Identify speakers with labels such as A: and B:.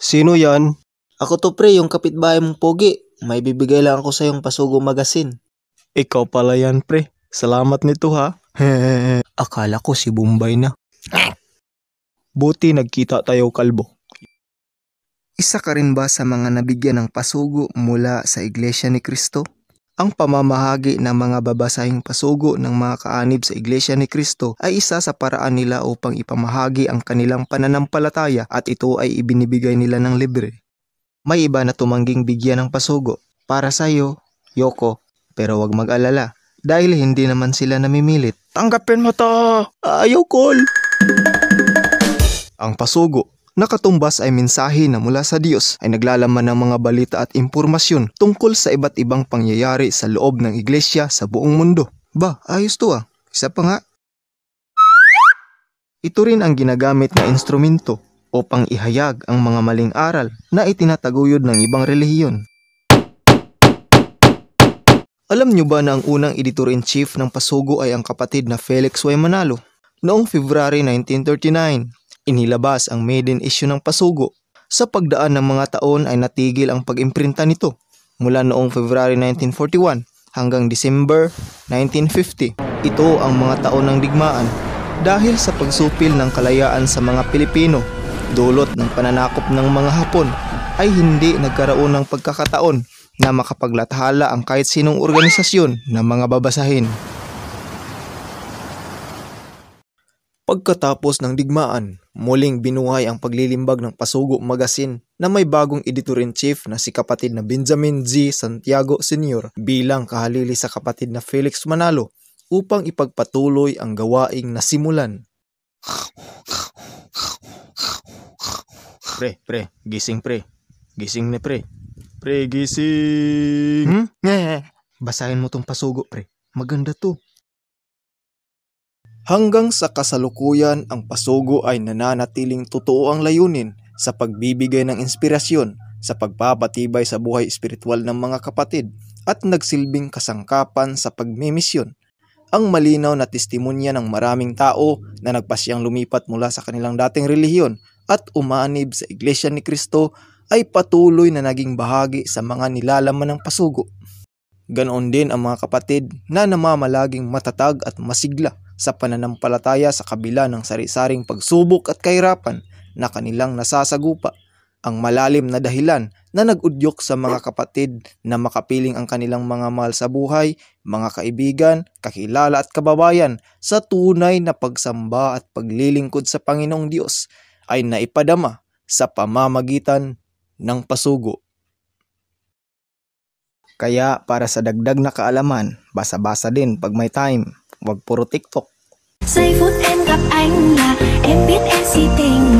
A: Sino yan?
B: Ako to pre, yung kapitbahay mong pogi. May bibigay lang ako sa yung Pasugo Magazine.
A: Ikaw pala yan pre. Salamat nito ha.
B: Akala ko si Bombay na.
A: Buti nagkita tayo kalbo.
C: Isa ka rin ba sa mga nabigyan ng pasugo mula sa Iglesia ni Cristo? Ang pamamahagi ng mga babasahing pasugo ng mga kaanib sa Iglesia ni Cristo ay isa sa paraan nila upang ipamahagi ang kanilang pananampalataya at ito ay ibinibigay nila ng libre. May iba na tumangging bigyan ng pasugo. Para sa iyo, Yoko, pero wag mag-alala dahil hindi naman sila namimilit.
A: Tanggapin mo to!
B: Ayaw call!
C: Ang pasugo na katumbas ay mensahe na mula sa Diyos ay naglalaman ng mga balita at impormasyon tungkol sa iba't ibang pangyayari sa loob ng iglesia sa buong mundo. Ba, ayos to ah. Isa pa nga. Ito rin ang ginagamit na instrumento upang ihayag ang mga maling aral na itinataguyod ng ibang relihiyon. Alam nyo ba na ang unang editor-in-chief ng Pasugo ay ang kapatid na Felix Y. Manalo? Noong February 1939, inilabas ang maiden issue ng Pasugo. Sa pagdaan ng mga taon ay natigil ang pag-imprinta nito mula noong February 1941 hanggang December 1950. Ito ang mga taon ng digmaan dahil sa pagsupil ng kalayaan sa mga Pilipino dulot ng pananakop ng mga Hapon ay hindi nagkaroon ng pagkakataon na makapaglathala ang kahit sinong organisasyon na mga babasahin. Pagkatapos ng digmaan, muling binuhay ang paglilimbag ng Pasugo Magazine na may bagong editor-in-chief na si kapatid na Benjamin G. Santiago Sr. bilang kahalili sa kapatid na Felix Manalo upang ipagpatuloy ang gawaing nasimulan.
A: Pre, gising pre. Gising na pre. Pre, gising!
C: Basahin mo tong Pasugo pre, maganda to.
A: Hanggang sa kasalukuyan, ang Pasugo ay nananatiling totoo ang layunin sa pagbibigay ng inspirasyon sa pagpapatibay sa buhay espiritual ng mga kapatid at nagsilbing kasangkapan sa pagmimisyon. Ang malinaw na testimonya ng maraming tao na nagpasyang lumipat mula sa kanilang dating relihiyon at umanib sa Iglesia ni Cristo ay patuloy na naging bahagi sa mga nilalaman ng Pasugo. Ganoon din ang mga kapatid na namamalaging matatag at masigla sa pananampalataya sa kabila ng sari-saring pagsubok at kahirapan na kanilang nasasagupa. Ang malalim na dahilan na nag-udyok sa mga kapatid na makapiling ang kanilang mga mahal sa buhay, mga kaibigan, kakilala at kababayan sa tunay na pagsamba at paglilingkod sa Panginoong Diyos ay naipadama sa pamamagitan ng Pasugo.
C: Kaya para sa dagdag na kaalaman, basa-basa din pag may time. Huwag puro TikTok.
D: Giây phút em gặp anh là em biết em si tình.